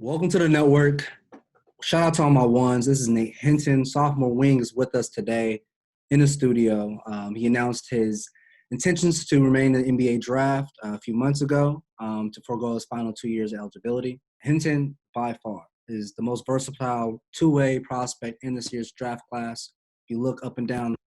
Welcome to the network. Shout out to all my ones. This is Nate Hinton. Sophomore wing is with us today in the studio. He announced his intentions to remain in the NBA draft a few months ago to forego his final 2 years of eligibility. Hinton, by far, is the most versatile two-way prospect in this year's draft class. If you look up and down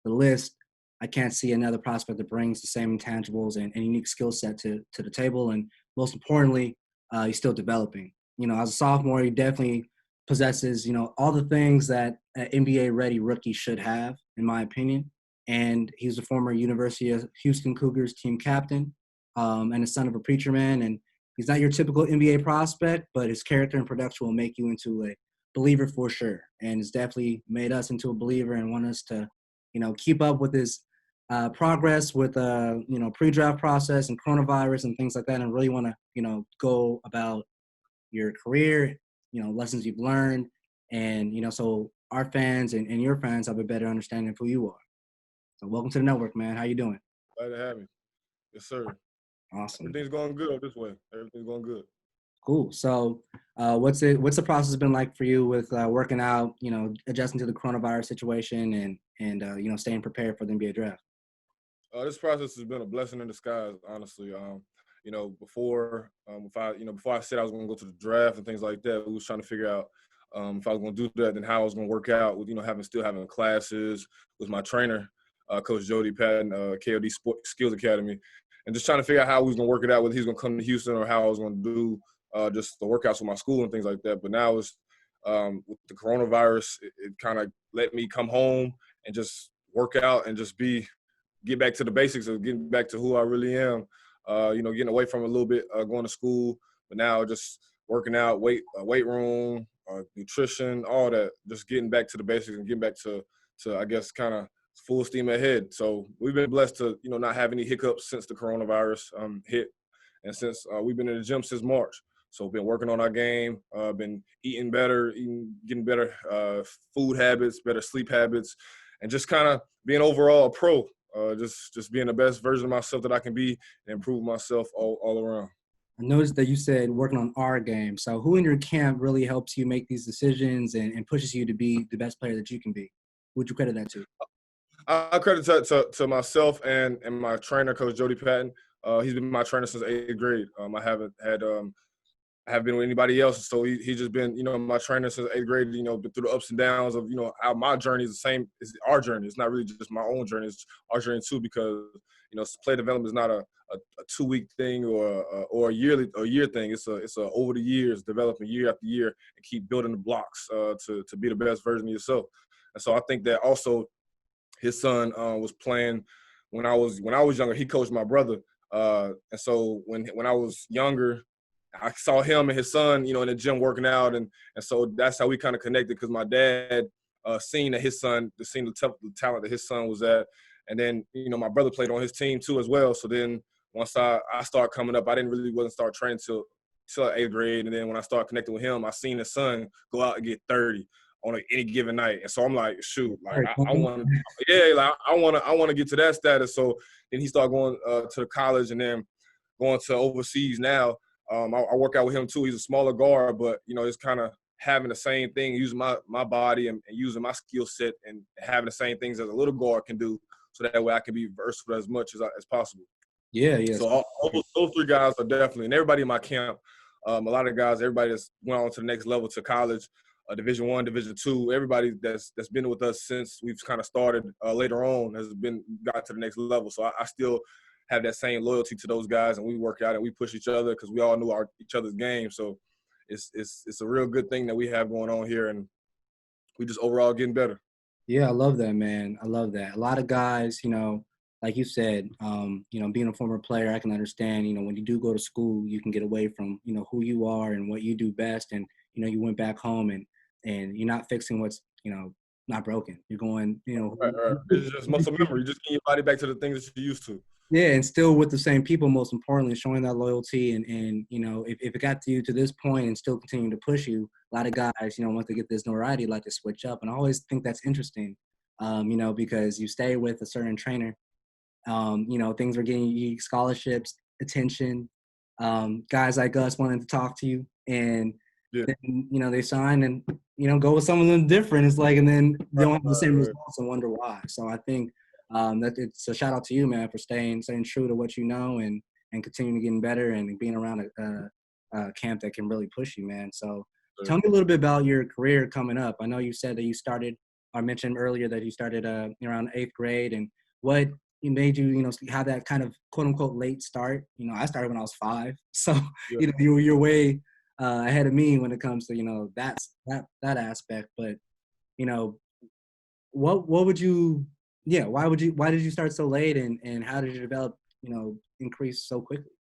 the list, I can't see another prospect that brings the same intangibles and unique skill set to the table. And most importantly, he's still developing. As a sophomore, he definitely possesses, all the things that an NBA-ready rookie should have, in my opinion. And he's a former University of Houston Cougars team captain and a son of a preacher man. And he's not your typical NBA prospect, but his character and production will make you into a believer for sure. And it's definitely made us into a believer and want us to, keep up with his progress with pre-draft process and coronavirus and things like that, and really want to go about your career, lessons you've learned, and so our fans and your fans have a better understanding of who you are. So welcome to the network, man. How you doing? Glad to have you. Yes, sir. Awesome. Everything's going good this way. Everything's going good. Cool. So what's the process been like for you with working out, adjusting to the coronavirus situation and staying prepared for the NBA draft? This process has been a blessing in disguise, honestly. Before I said I was going to go to the draft and things like that, we was trying to figure out if I was going to do that, then how I was going to work out with, having classes with my trainer, Coach Jody Patton, KOD Skills Academy, and just trying to figure out how we was going to work it out, whether he was going to come to Houston or how I was going to do just the workouts with my school and things like that. But now it's with the coronavirus, it kind of let me come home and just work out and just get back to the basics of getting back to who I really am. Getting away from a little bit going to school, but now just working out, weight room, nutrition, all that. Just getting back to the basics and getting back to I guess kind of full steam ahead. So we've been blessed to not have any hiccups since the coronavirus hit, and since we've been in the gym since March. So we've been working on our game, been eating better, getting better food habits, better sleep habits, and just kind of being overall a pro. Just being the best version of myself that I can be and improve myself all around. I noticed that you said working on our game. So who in your camp really helps you make these decisions and pushes you to be the best player that you can be? Who would you credit that to? I credit to myself and my trainer, Coach Jody Patton. He's been my trainer since 8th grade. I haven't been with anybody else. So he's just been, my trainer since 8th grade, been through the ups and downs of, how my journey is the same as our journey. It's not really just my own journey. It's our journey too, because, play development is not a 2-week thing or a year thing. It's a over the years, developing year after year and keep building the blocks to be the best version of yourself. And so I think that also his son was playing when I was younger. He coached my brother. And so when I was younger, I saw him and his son, in the gym working out, and so that's how we kind of connected, because my dad seen that his son, seen the talent that his son was at, and then my brother played on his team too as well. So then once I started coming up, I wasn't start training till 8th grade, and then when I started connecting with him, I seen his son go out and get 30 on any given night, and so I'm like, shoot, like I want to get to that status. So then he started going to college and then going to overseas now. I work out with him too. He's a smaller guard, but it's kind of having the same thing, using my body and using my skill set and having the same things as a little guard can do, so that way I can be versatile as much as possible. Yeah. So all those three guys are definitely, and everybody in my camp, a lot of guys, everybody that's went on to the next level to college, Division I, Division II, everybody that's been with us since we've kind of started later on got to the next level. So I still have that same loyalty to those guys, and we work out and we push each other because we all knew each other's game. So it's a real good thing that we have going on here, and we just overall getting better. Yeah, I love that, man. I love that. A lot of guys, like you said, being a former player, I can understand, when you do go to school, you can get away from, who you are and what you do best. And, you went back home and you're not fixing what's, not broken. You're going, Right. It's just muscle memory. You just getting your body back to the things that you're used to. Yeah, and still with the same people, most importantly, showing that loyalty and if it got to you to this point and still continuing to push you, a lot of guys, once they get this notoriety, like to switch up. And I always think that's interesting, because you stay with a certain trainer, things are getting you scholarships, attention, guys like us wanting to talk to you. And, Yeah. then, they sign and, go with some of them different. It's like, and then they don't have the same Right. results and wonder why. So I think that it's a shout out to you, man, for staying true to what you know and continuing to getting better and being around a camp that can really push you, man. So Sure. tell me a little bit about your career coming up. I know you said that you started, I mentioned earlier that you started around 8th grade, and what made you, have that kind of quote unquote late start. I started when I was 5. So, Yeah. you're way ahead of me when it comes to, that aspect. But, you know, what would you, yeah, why did you start so late, and how did you develop, increase so quickly?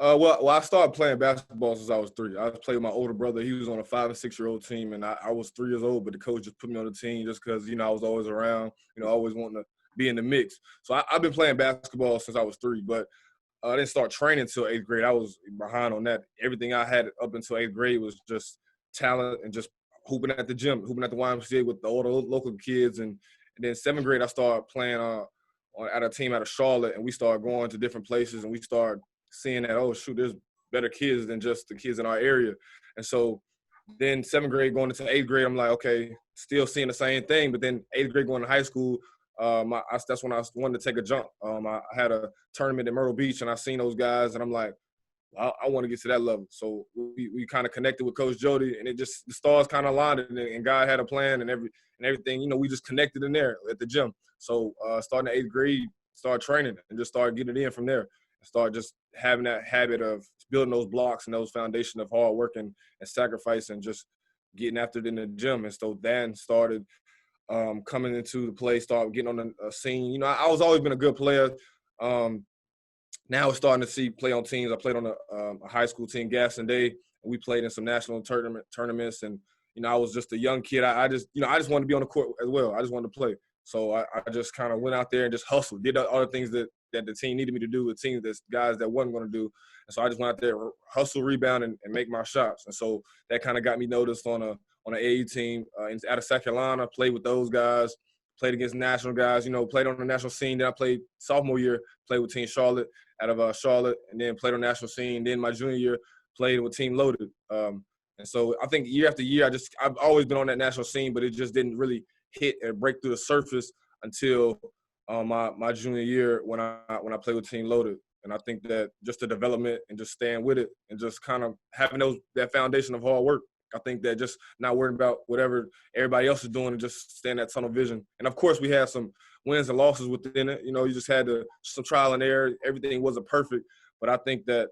Well, I started playing basketball since I was 3. I was playing with my older brother. He was on a 5 and 6-year-old team, and I was 3 years old. But the coach just put me on the team just because I was always around. Always wanting to be in the mix. So I've been playing basketball since I was 3. But I didn't start training until 8th grade. I was behind on that. Everything I had up until 8th grade was just talent and just hooping at the gym, hooping at the YMCA with all the local kids. And then 7th grade, I started playing at a team out of Charlotte, and we started going to different places, and we started seeing that, oh, shoot, there's better kids than just the kids in our area. And so then 7th grade going into 8th grade, I'm like, okay, still seeing the same thing. But then 8th grade going to high school, that's when I wanted to take a jump. I had a tournament in Myrtle Beach, and I seen those guys, and I'm like, I want to get to that level. So we kind of connected with Coach Jody, and it just the stars kind of aligned, and God had a plan and everything. We just connected in there at the gym. So starting at 8th grade, started training and just started getting it in from there. Start just having that habit of building those blocks and those foundation of hard work and sacrifice and just getting after it in the gym. And so then started coming into the play, started getting on a scene. I was always been a good player. Now it's starting to see play on teams. I played on a high school team, Gaston Day, and we played in some national tournaments. And I was just a young kid. I just wanted to be on the court as well. I just wanted to play. So I just kind of went out there and just hustled, did all the things that the team needed me to do with teams, that guys that wasn't going to do. And so I just went out there, hustle, rebound, and make my shots. And so that kind of got me noticed on an AAU team out of South Carolina. Played with those guys, played against national guys. Played on the national scene. Then I played sophomore year, played with Team Charlotte out of Charlotte, and then played on the national scene. Then my junior year, played with Team Loaded. And so I think year after year, I've always been on that national scene, but it just didn't really hit and break through the surface until my junior year when I played with Team Loaded. And I think that just the development and just staying with it and just kind of having that foundation of hard work. I think that just not worrying about whatever everybody else is doing and just staying that tunnel vision. And of course, we had some wins and losses within it. You just had some trial and error. Everything wasn't perfect, but I think that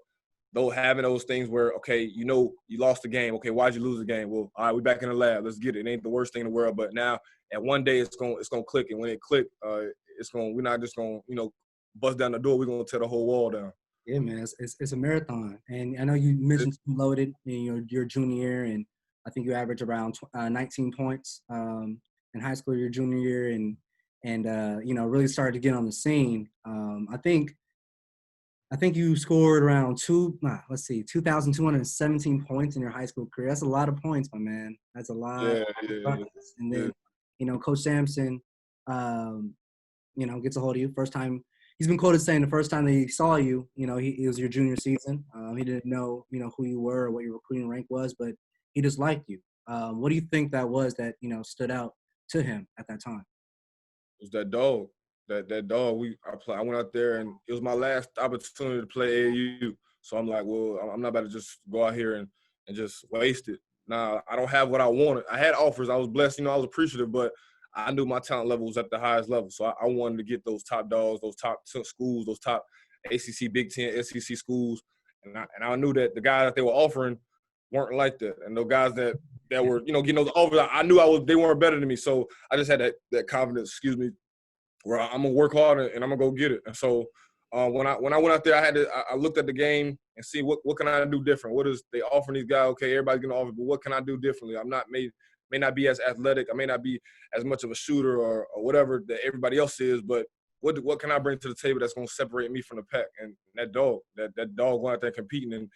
though having those things where, okay, you lost the game. Okay, why'd you lose the game? Well, all right, we're back in the lab. Let's get it. It ain't the worst thing in the world, but now at one day it's gonna click, and when it click, we're not just gonna bust down the door. We're gonna tear the whole wall down. Yeah, man, it's a marathon, and I know you mentioned Loaded in your junior year, and I think you averaged around 19 points in high school your junior year, and really started to get on the scene. I think you scored around 2,217 points in your high school career. That's a lot of points, my man. That's a lot. Yeah, Of and then, Coach Sampson, gets a hold of you. First time, he's been quoted saying the first time that he saw you, it was your junior season. He didn't know, who you were or what your recruiting rank was, but he just liked you. What do you think that was that, stood out to him at that time? It was that dog. That dog. I went out there, and it was my last opportunity to play AAU. So I'm like, well, I'm not about to just go out here and just waste it. Nah, I don't have what I wanted. I had offers. I was blessed. I was appreciative, but I knew my talent level was at the highest level. So I wanted to get those top dogs, those top schools, those top ACC, Big Ten, SEC schools. And I knew that the guys that they were offering weren't like that. And those guys that were, getting those offers, I knew they weren't better than me. So I just had that confidence, where I'm gonna work hard and I'm gonna go get it. And so when I went out there, I looked at the game and see what can I do different. What is they offering these guys? Okay, everybody's gonna offer, but what can I do differently? I'm not may not be as athletic. I may not be as much of a shooter or whatever that everybody else is, but what can I bring to the table that's gonna separate me from the pack? And that dog going out there competing and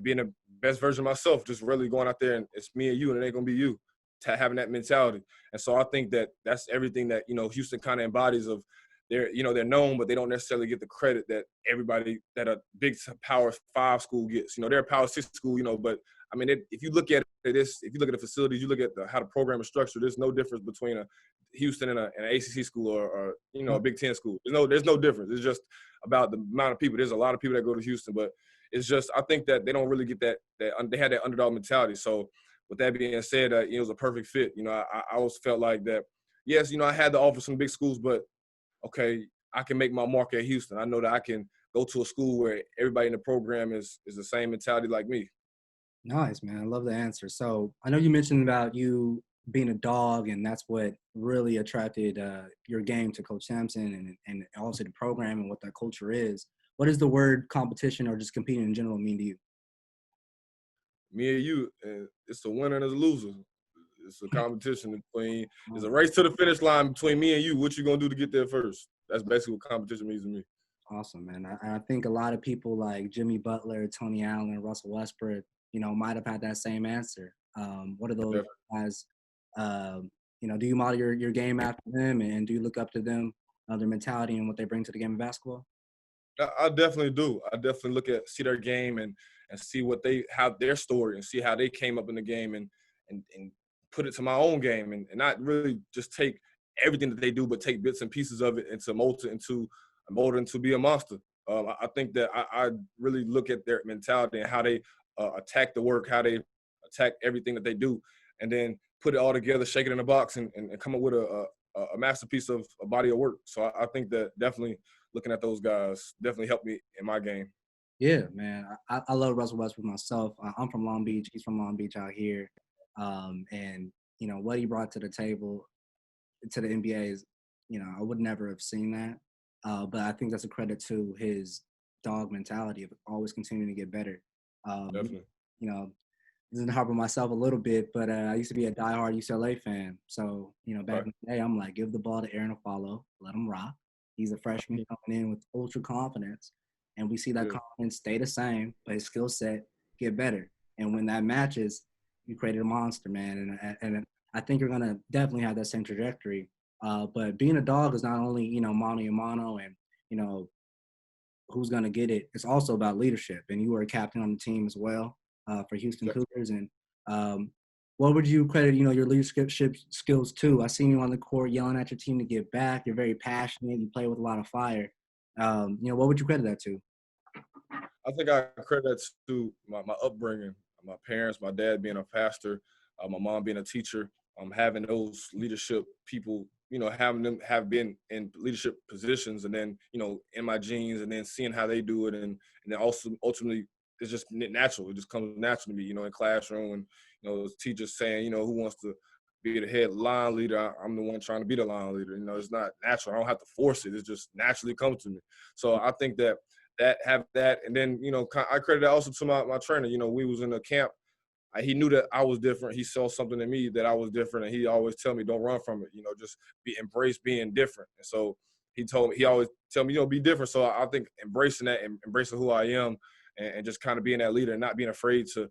being the best version of myself, just really going out there and it's me and you, and it ain't gonna be you. Having that mentality. And so I think that that's everything that, Houston kind of embodies of they're known, but they don't necessarily get the credit that everybody that a big Power 5 school gets. They're a Power 6 school, but I mean, if you look at if you look at the facilities, you look at how the program is structured. There's no difference between a Houston and an ACC school or a Big Ten school. There's no difference. It's just about the amount of people. There's a lot of people that go to Houston, but it's just I think that they don't really get that they had that underdog mentality. So with that being said, it was a perfect fit. I always felt like that. Yes, I had to offer some big schools, but okay, I can make my mark at Houston. I know that I can go to a school where everybody in the program is the same mentality like me. Nice, man. I love the answer. So I know you mentioned about you being a dog, and that's what really attracted your game to Coach Sampson and also the program and what that culture is. What does the word competition or just competing in general mean to you? Me and you, it's a winner and it's a loser. It's a competition between, it's a race to the finish line between me and you. What you gonna do to get there first? That's basically what competition means to me. Awesome, man. I think a lot of people like Jimmy Butler, Tony Allen, Russell Westbrook, might have had that same answer. What are those Definitely. guys? Do you model your game after them, and do you look up to them, their mentality and what they bring to the game of basketball? I definitely do. I definitely see their game and see what they have their story and see how they came up in the game and put it to my own game and not really just take everything that they do, but take bits and pieces of it and to mold it into be a monster. I think that I really look at their mentality and how they attack the work, how they attack everything that they do, and then put it all together, shake it in a box, and come up with a masterpiece of a body of work. So I think that definitely looking at those guys definitely helped me in my game. Yeah, man. I love Russell Westbrook myself. I'm from Long Beach. He's from Long Beach out here. And what he brought to the table to the NBA is, I would never have seen that. But I think that's a credit to his dog mentality of always continuing to get better. Definitely. You know, this is harping myself a little bit, but I used to be a diehard UCLA fan. So, back Right. in the day, I'm like, give the ball to Aaron Afalo, let him rock. He's a freshman coming in with ultra confidence. And we see that Yeah. confidence stay the same, but his skill set get better. And when that matches, you created a monster, man. And I think you're going to definitely have that same trajectory. But being a dog is not only, mano a mano and, you know, who's going to get it. It's also about leadership. And you were a captain on the team as well for Houston Cougars. And what would you credit, your leadership skills to? I seen you on the court yelling at your team to get back. You're very passionate. You play with a lot of fire. What would you credit that to? I think I credit that to my upbringing, my parents, my dad being a pastor, my mom being a teacher, having those leadership people, having them have been in leadership positions, and then in my genes, and then seeing how they do it, and then also ultimately it's just natural. It just comes natural to me, in classroom, and teachers saying, who wants to be the head line leader. I'm the one trying to be the line leader. It's not natural. I don't have to force it. It just naturally comes to me. So I think that have that, and then I credit that also to my trainer. We was in a camp. He knew that I was different. He saw something in me that I was different, and he always tell me, "Don't run from it. Just embrace being different." And so he always tell me, be different. So I think embracing that and embracing who I am, and just kind of being that leader and not being afraid to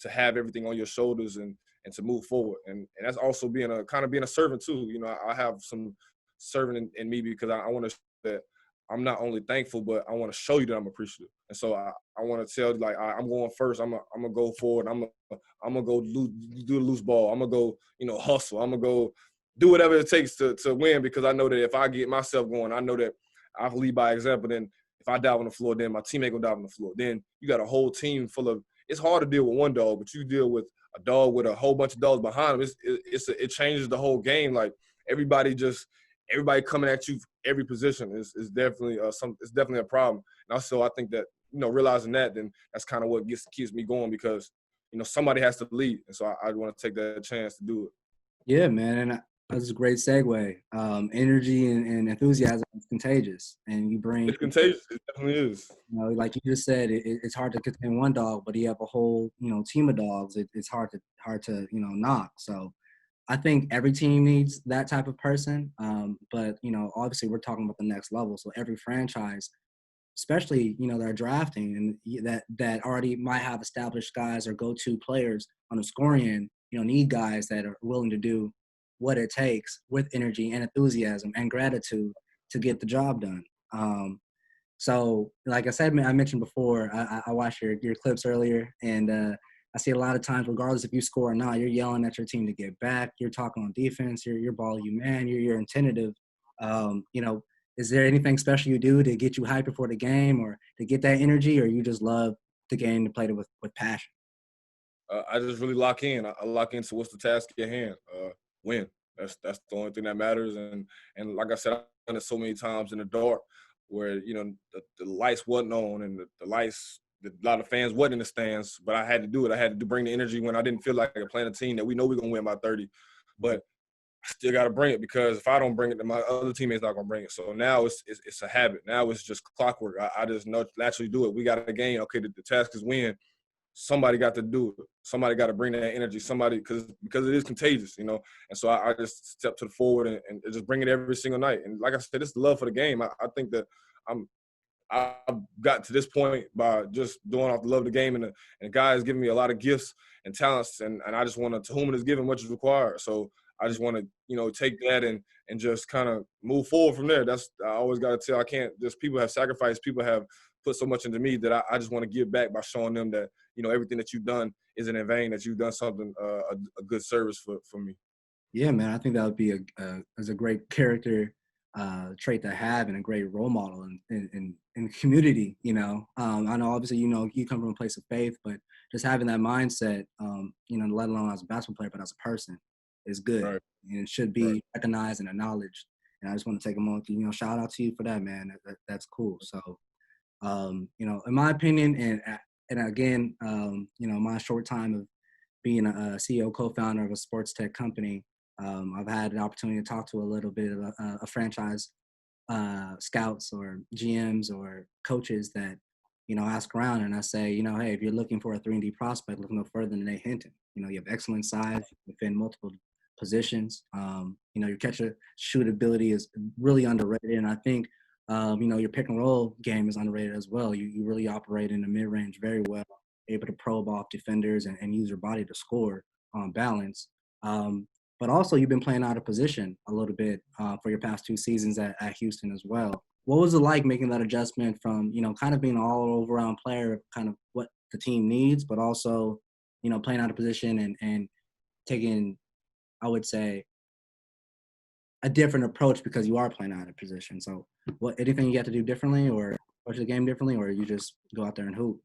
have everything on your shoulders and to move forward. And that's also being a servant too. I have some servant in me because I want to that I'm not only thankful, but I want to show you that I'm appreciative. And so I want to tell you, like, I'm going first. I'm gonna go forward. I'm gonna go do the loose ball. I'm gonna go, hustle. I'm gonna go do whatever it takes to win, because I know that if I get myself going, I know that I can lead by example. Then if I dive on the floor, then my teammate gonna dive on the floor. Then you got a whole team full of. It's hard to deal with one dog, but you deal with a dog with a whole bunch of dogs behind him. It changes the whole game. Like everybody coming at you every position is definitely it's definitely a problem. And also I think that realizing that, then that's kind of what keeps me going, because somebody has to lead, and so I want to take that chance to do it. Yeah, man, and that's a great segue. Energy and enthusiasm is contagious, and you bring, It's contagious. It definitely is. like you just said, it's hard to contain one dog, but you have a whole, team of dogs. It's hard to knock. So I think every team needs that type of person. But obviously we're talking about the next level. So every franchise, especially that are drafting and that already might have established guys or go-to players on the scoring end, need guys that are willing to do what it takes with energy and enthusiasm and gratitude to get the job done. So, like I said, I mentioned before, I watched your clips earlier, and I see a lot of times, regardless if you score or not, you're yelling at your team to get back. You're talking on defense. You're ball you man. You're attentive. You know, is there anything special you do to get you hyped before the game or to get that energy, or you just love the game to play it with passion? I just really lock in. I lock into what's the task at hand. Win. That's the only thing that matters. And like I said, I've done it so many times in the dark where the lights wasn't on and the lights. A lot of fans wasn't in the stands, but I had to do it. I had to bring the energy when I didn't feel like playing a team that we know we're gonna win by 30, but I still got to bring it because if I don't bring it, then my other teammates not gonna bring it. So now it's a habit. Now it's just clockwork. I just naturally do it. We got a game. Okay, the task is win. Somebody got to do it. Somebody got to bring that energy. Somebody because it is contagious, And so I just step to the forward and just bring it every single night. And like I said, it's the love for the game. I think that I've got to this point by just doing off the love of the game, and the guys giving me a lot of gifts and talents, and I just want to whom it is given, much is required. So I just want to take that and just kind of move forward from there. That's I always got to tell. I can't just people have sacrificed, people have put so much into me that I just want to give back by showing them that everything that you've done isn't in vain. That you've done something a good service for me. Yeah, man, I think that would be a great character trait to have and a great role model in community. I know obviously you come from a place of faith, but just having that mindset, let alone as a basketball player, but as a person, is good Right. and it should Right. be recognized and acknowledged. And I just want to take a moment to shout out to you for that, man. That's cool. So, in my opinion, and again, my short time of being a CEO, co-founder of a sports tech company, I've had an opportunity to talk to a little bit of a franchise scouts or GMs or coaches that, ask around and I say, hey, if you're looking for a 3-and-D prospect, look no further than Nate Hinton. You have excellent size within multiple positions. Your catch and shoot ability is really underrated. And I think, your pick and roll game is underrated as well. You really operate in the mid-range very well, able to probe off defenders and use your body to score on balance. But also you've been playing out of position a little bit for your past 2 seasons at Houston as well. What was it like making that adjustment from, kind of being an all-around player, kind of what the team needs, but also, playing out of position and taking, I would say, a different approach because you are playing out of position. So anything you have to do differently or approach the game differently, or you just go out there and hoop?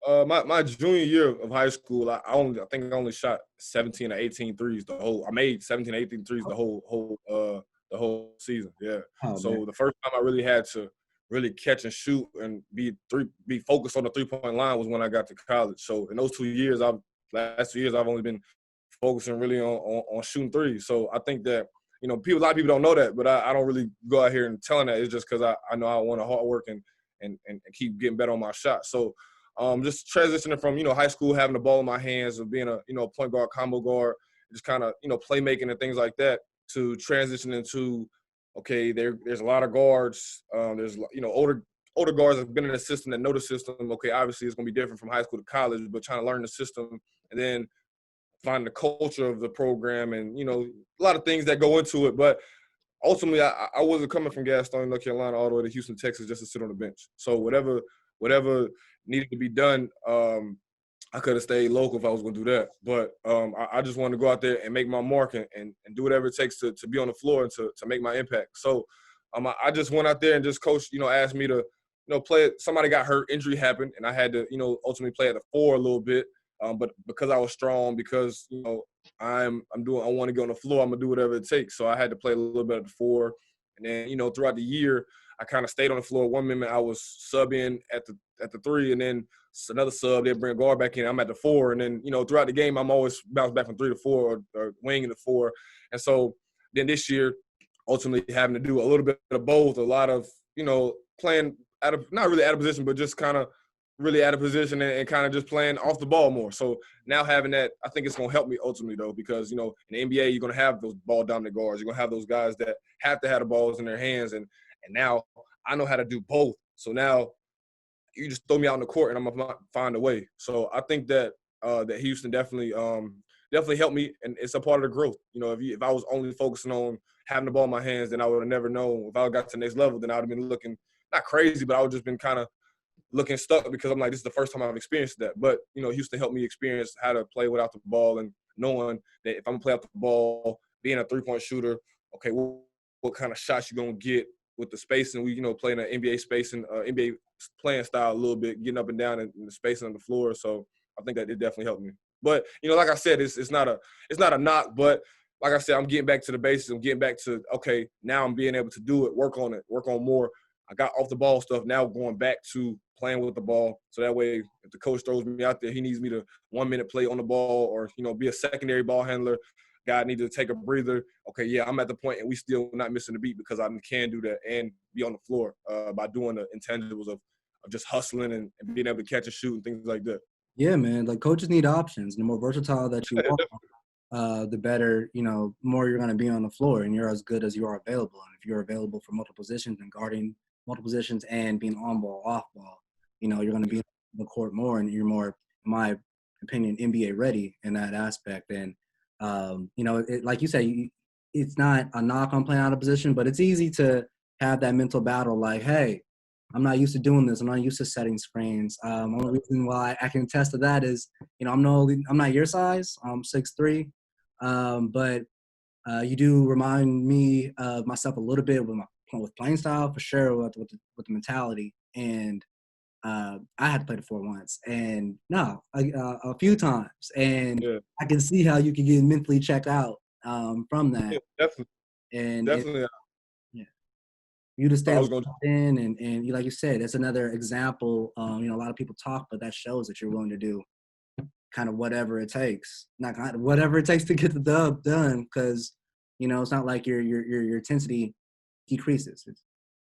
My junior year of high school, I think I only shot 17 or 18 threes I made 17 or 18 threes the whole season. Yeah. Oh, man. So the first time I really had to really catch and shoot and be focused on the 3-point line was when I got to college. So in those last 2 years I've only been focusing really on shooting threes. So I think that a lot of people don't know that, but I don't really go out here and telling that. It's just because I know I want to hard work and keep getting better on my shot. So just transitioning from high school, having the ball in my hands, of being a point guard, combo guard, just kind of playmaking and things like that, to transition into there's a lot of guards. There's older guards that have been in the system that know the system. Okay, obviously it's going to be different from high school to college, but trying to learn the system and then find the culture of the program and a lot of things that go into it. But ultimately, I wasn't coming from Gastonia, North Carolina, all the way to Houston, Texas, just to sit on the bench. So whatever needed to be done, I could have stayed local if I was going to do that. But I just wanted to go out there and make my mark and do whatever it takes to be on the floor and to make my impact. So I just went out there and just coach, asked me to, play it. Somebody got hurt, injury happened, and I had to, ultimately play at the 4 a little bit. But because I was strong, because, I want to get on the floor, I'm going to do whatever it takes. So I had to play a little bit at the 4. And then, throughout the year, I kind of stayed on the floor. One minute I was subbing at the 3, and then another sub, they'd bring a guard back in. I'm at the 4. And then, throughout the game, I'm always bounced back from 3 to 4 or wing in the 4. And so then this year, ultimately having to do a little bit of both, a lot of, playing not really out of position, but just kind of really out of position and kind of just playing off the ball more. So now having that, I think it's going to help me ultimately, though, because, in the NBA, you're going to have those ball-dominant guards. You're going to have those guys that have to have the balls in their hands. And now I know how to do both. So now you just throw me out on the court and I'm going to find a way. So I think that that Houston definitely helped me, and it's a part of the growth. If I was only focusing on having the ball in my hands, then I would have never known. If I got to the next level, then I would have been looking not crazy, but I would have just been kind of looking stuck because I'm like, this is the first time I've experienced that. But, Houston helped me experience how to play without the ball and knowing that if I'm going to play out the ball, being a three-point shooter, okay, what kind of shots you going to get with the spacing. We, playing an NBA spacing, NBA playing style a little bit, getting up and down and the spacing on the floor. So I think that it definitely helped me. But, like I said, it's not a knock, but like I said, I'm getting back to the basics. I'm getting back to, okay, now I'm being able to do it, work on more. I got off the ball stuff, now going back to playing with the ball. So that way, if the coach throws me out there, he needs me to 1 minute play on the ball or, be a secondary ball handler. God needs to take a breather. Okay, yeah, I'm at the point and we still not missing the beat because I can do that and be on the floor by doing the intangibles of just hustling and being able to catch and shoot and things like that. Yeah, man. Like coaches need options. The more versatile that you are, the better, more you're going to be on the floor and you're as good as you are available. And if you're available for multiple positions and guarding multiple positions and being on ball, off ball, you're going to be on the court more and you're more, in my opinion, NBA ready in that aspect. And, like you say, it's not a knock on playing out of position, but it's easy to have that mental battle like, hey, I'm not used to doing this. I'm not used to setting screens. Only reason why I can attest to that is, I'm not your size. I'm 6'3", but you do remind me of myself a little bit with playing style for sure, with the mentality. And I had to play the 4 once, and a few times, and yeah. I can see how you can get mentally checked out from that. Yeah, definitely. And definitely. You just stay So in, and like you said, that's another example. A lot of people talk, but that shows that you're willing to do kind of whatever it takes, not kind of whatever it takes to get the dub done. Because it's not like your intensity decreases.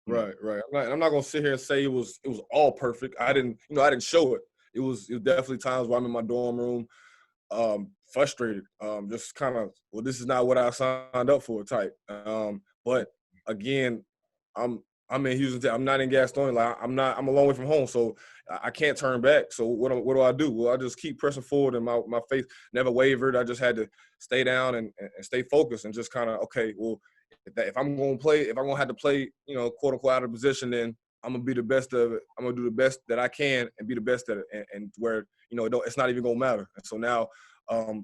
Right. I'm not gonna sit here and say it was all perfect. I didn't show it. It was definitely times where I'm in my dorm room, frustrated, just kind of, well, this is not what I signed up for type. But again, I'm in Houston. I'm not in Gastonia. Like I'm a long way from home, so I can't turn back. So what do I do? Well, I just keep pressing forward, and my faith never wavered. I just had to stay down and stay focused, and just kind of, okay, well, if I'm gonna have to play, quote unquote out of position, then I'm gonna be the best of it. I'm gonna do the best that I can and be the best at it, and where it's not even gonna matter. And so now,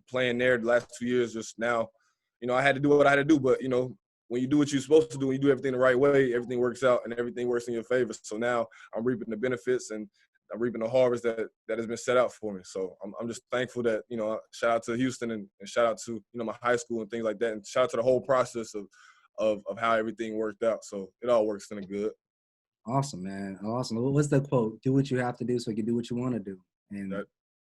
playing there the last 2 years, just now, I had to do what I had to do. But when you do what you're supposed to do, and you do everything the right way, everything works out and everything works in your favor. So now I'm reaping the benefits and I'm reaping the harvest that has been set out for me. So I'm just thankful that, shout out to Houston and shout out to, my high school and things like that. And shout out to the whole process of how everything worked out. So it all works in a good. Awesome, man. Awesome. What's the quote? Do what you have to do so you can do what you want to do. And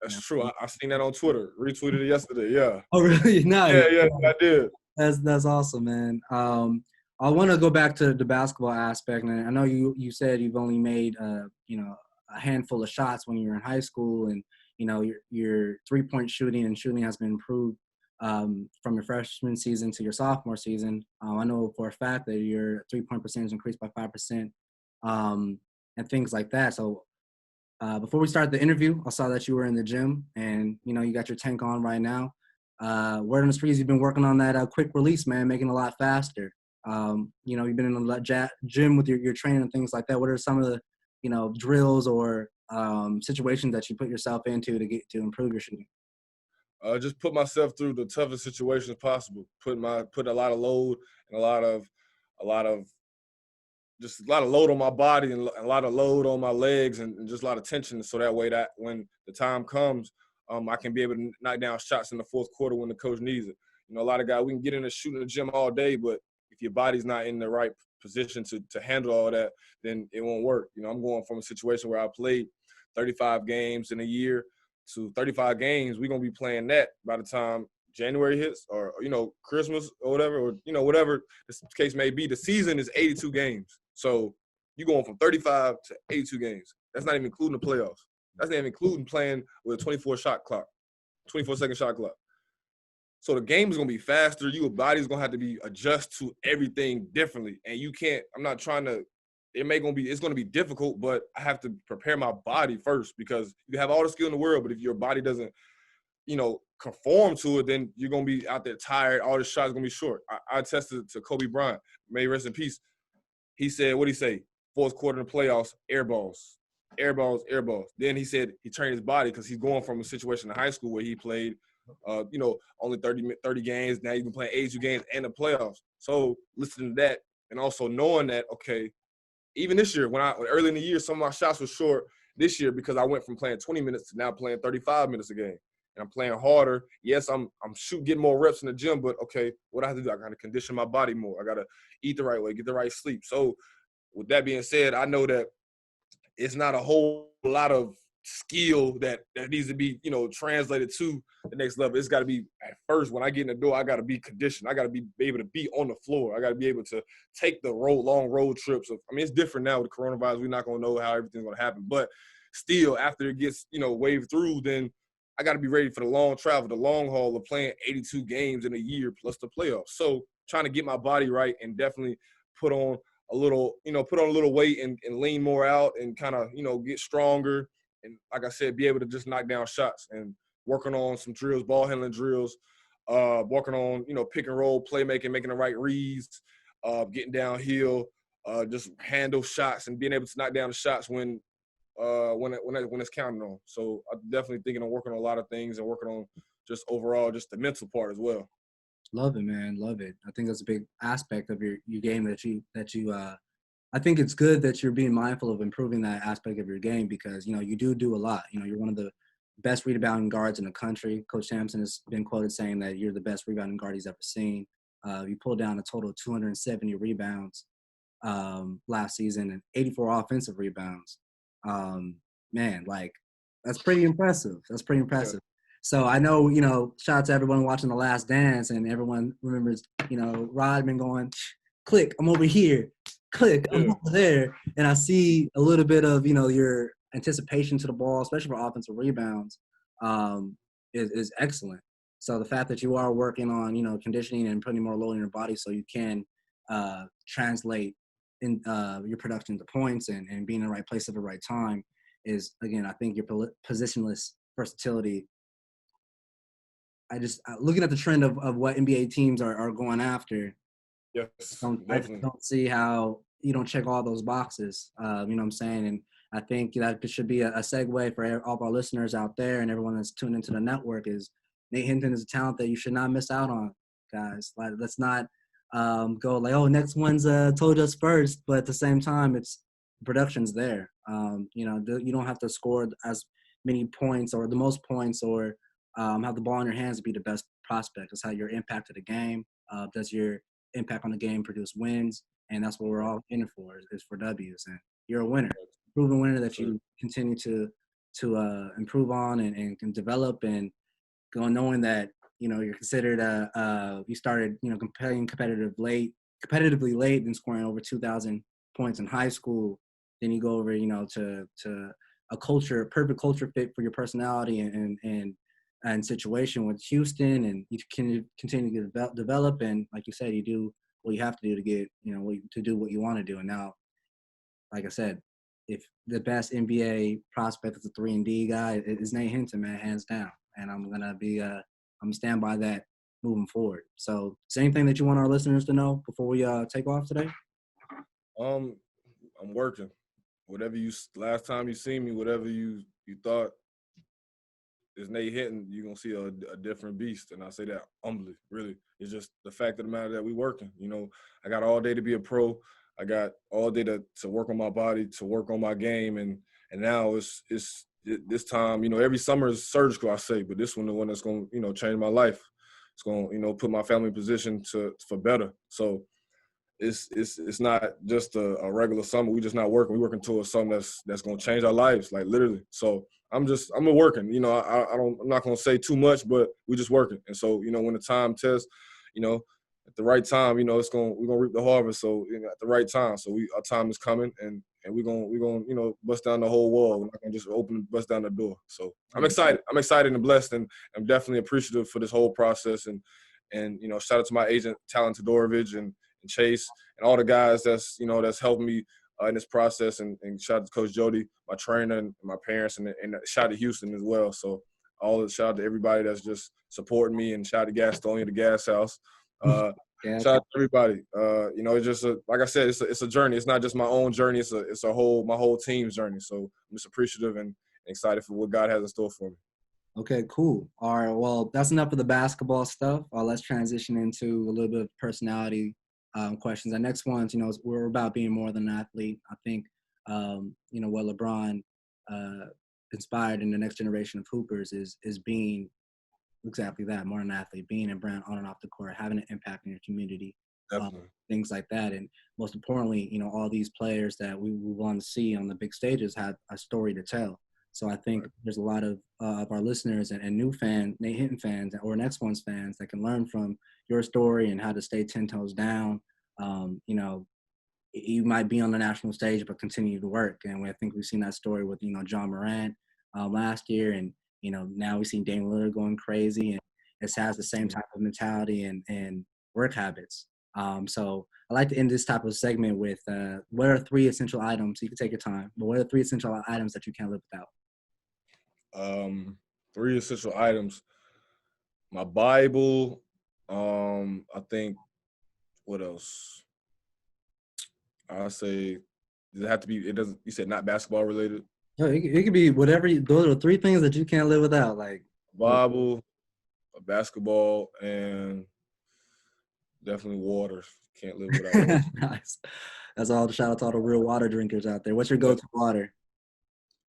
that's true. I seen that on Twitter. Retweeted it yesterday. Yeah. Oh, really? Nice. Yeah, I did. That's awesome, man. I want to go back to the basketball aspect, and I know you said you've only made a handful of shots when you were in high school, and your 3-point shooting has been improved from your freshman season to your sophomore season. I know for a fact that your 3-point percentage increased by 5%, and things like that. So before we start the interview, I saw that you were in the gym, and you got your tank on right now. Word on the streets, you've been working on that quick release, man, making it a lot faster. You've been in the gym with your training and things like that. What are some of the, drills or situations that you put yourself into to improve your shooting? Just put myself through the toughest situations possible. Put a lot of load and a lot of load on my body and a lot of load on my legs and just a lot of tension. So that way that when the time comes, I can be able to knock down shots in the fourth quarter when the coach needs it. A lot of guys, we can get in the shooting the gym all day, but if your body's not in the right position to handle all that, then it won't work. I'm going from a situation where I played 35 games in a year to 35 games. We're going to be playing that by the time January hits or, Christmas or whatever, or, whatever the case may be. The season is 82 games. So you're going from 35 to 82 games. That's not even including the playoffs. That's not even including playing with a 24-second shot clock. So the game is going to be faster. Your body's going to have to adjust to everything differently. And you can't – I'm not trying to – it's going to be difficult, but I have to prepare my body first because you have all the skill in the world, but if your body doesn't, conform to it, then you're going to be out there tired. All the shots are going to be short. I attested to Kobe Bryant. May he rest in peace. He said, what'd he say? Fourth quarter in the playoffs, air balls. air balls, air balls. Then he said he trained his body because he's going from a situation in high school where he played, only 30 games. Now he's been playing 82 games and the playoffs. So listening to that and also knowing that, okay, even this year, when early in the year, some of my shots were short this year because I went from playing 20 minutes to now playing 35 minutes a game. And I'm playing harder. Yes, I'm getting more reps in the gym, but okay, what I have to do, I got to condition my body more. I got to eat the right way, get the right sleep. So with that being said, I know that it's not a whole lot of skill that needs to be, translated to the next level. It's got to be at first when I get in the door, I got to be conditioned. I got to be able to be on the floor. I got to be able to take the long road trips. It's different now with coronavirus. We're not going to know how everything's going to happen. But still, after it gets, waved through, then I got to be ready for the long travel, the long haul of playing 82 games in a year plus the playoffs. So trying to get my body right and definitely put on a little weight and lean more out and kind of, get stronger. And like I said, be able to just knock down shots and working on some drills, ball handling drills, working on, pick and roll, playmaking, making the right reads, getting downhill, just handle shots and being able to knock down the shots when it's counted on. So I'm definitely thinking of working on a lot of things and working on just overall just the mental part as well. Love it, man. Love it. I think that's a big aspect of your game that you I think it's good that you're being mindful of improving that aspect of your game because, you do a lot. You're one of the best rebounding guards in the country. Coach Sampson has been quoted saying that you're the best rebounding guard he's ever seen. You pulled down a total of 270 rebounds last season and 84 offensive rebounds. Man, like that's pretty impressive. Yeah. So I know, shout out to everyone watching The Last Dance and everyone remembers, Rodman going, click, I'm over here. Click, I'm over there. And I see a little bit of, your anticipation to the ball, especially for offensive rebounds, is excellent. So the fact that you are working on, conditioning and putting more load in your body so you can translate in your production to points and being in the right place at the right time is, again, I think your positionless versatility. Looking at the trend of what NBA teams are going after, yes, I just don't see how you don't check all those boxes. You know what I'm saying? And I think that should be a segue for all of our listeners out there and everyone that's tuned into the network is Nate Hinton is a talent that you should not miss out on, guys. Like, let's not go like, oh, next one's told us first, but at the same time, it's production's there. You don't have to score as many points or the most points or have the ball in your hands to be the best prospect. It's how your impact to the game. Does your impact on the game produce wins? And that's what we're all in it for, is for W's. And you're a winner, proven winner that you continue to improve on and can develop and go knowing that, you're considered you started, competing competitively late and scoring over 2,000 points in high school. Then you go over, to a perfect culture fit for your personality and situation with Houston, and you can continue to develop. And like you said, you do what you have to do to get, to do what you want to do. And now, like I said, if the best NBA prospect is a 3-and-D guy, it's Nate Hinton, man, hands down. And I'm gonna stand by that moving forward. So, same thing that you want our listeners to know before we take off today. I'm working. Last time you seen me, whatever you thought is Nate Hinton, you're gonna see a different beast. And I say that humbly, really. It's just the fact of the matter that we working. I got all day to be a pro. I got all day to work on my body, to work on my game, and now it's this time, every summer is surgical, I say, but this one the one that's gonna, change my life. It's gonna, put my family in position for better. So it's not just a regular summer. We just not working. We working towards something that's gonna change our lives, like literally. So I'm working. I'm not gonna say too much, but we just working. And so, when the time tests, at the right time, we're gonna reap the harvest. So at the right time. So our time is coming, and we're gonna bust down the whole wall. We're not gonna just bust down the door. So I'm excited. I'm excited and blessed, and I'm definitely appreciative for this whole process. And shout out to my agent, Talon Todorovich, and Chase, and all the guys that's helped me in this process, and shout out to Coach Jody, my trainer, and my parents, and shout out to Houston as well. So shout out to everybody that's just supporting me, and shout out to Gastonia, the Gas House. Yeah, Shout out to everybody. You know, it's just like I said, it's a journey. It's not just my own journey. It's my whole team's journey. So I'm just appreciative and excited for what God has in store for me. Okay, cool. All right, well, that's enough of the basketball stuff. Let's transition into a little bit of personality questions. Our next ones, you know, we're about being more than an athlete. I think, you know, what LeBron inspired in the next generation of hoopers is being exactly that, more than an athlete, being a brand on and off the court, having an impact in your community, Definitely. things like that. And most importantly, you know, all these players that we want to see on the big stages have a story to tell. So I think there's a lot of our listeners and new Nate Hinton fans or Next Ones fans that can learn from your story and how to stay 10 toes down. You know, you might be on the national stage, but continue to work. And I think we've seen that story with, you know, John Morant last year. And, you know, now we've seen Damian Lillard going crazy. And it has the same type of mentality and work habits. So I like to end this type of segment with what are 3 essential items? You can take your time, but what are 3 essential items that you can't live without? 3 essential items. My Bible. I think what else? I say does it have to be? It doesn't. You said not basketball related. No, it could be whatever. Those are 3 things that you can't live without. Like Bible, a basketball, and definitely water. Can't live without water. Nice. That's all. Shout out to all the real water drinkers out there. What's your go-to water?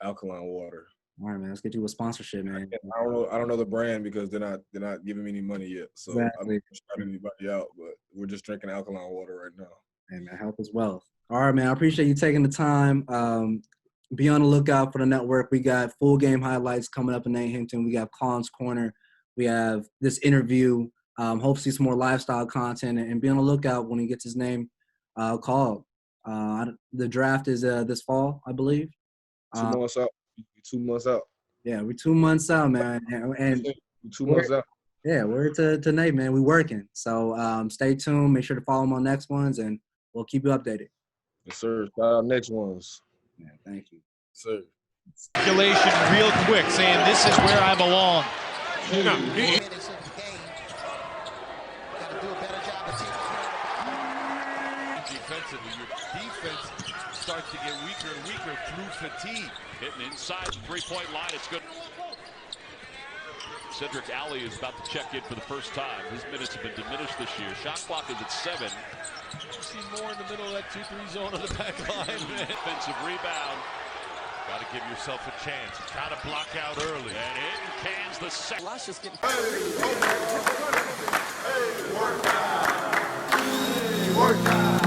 Alkaline water. All right, man. Let's get you a sponsorship, man. I don't know the brand because they're not giving me any money yet. So Exactly. I'm not shouting anybody out, but we're just drinking alkaline water right now. Hey, man, health is wealth. All right, man. I appreciate you taking the time. Be on the lookout for the network. We got full game highlights coming up in Nate Hinton. We got Collins Corner. We have this interview. Hopefully some more lifestyle content, and be on the lookout when he gets his name called. The draft is this fall, I believe. 2 months out. 2 months out. Yeah, we're 2 months out, man. And 2 months out. Yeah, we're to Nate, man. We're working. So stay tuned. Make sure to follow him on Next Ones, and we'll keep you updated. Yes, sir. Shout out Next Ones. Yeah, thank you. Yes, sir. Speculation real quick, saying this is where I belong. Defensively, your defense starts to get weaker and weaker through fatigue. Hitting inside the three-point line. It's good. Cedric Alley is about to check in for the first time. His minutes have been diminished this year. Shot clock is at 7. You see more in the middle of that 2-3 zone on the back line. Defensive rebound. Got to give yourself a chance. Got to block out early. And in cans the second. Lush is getting. Hey, work out. Hey, work out.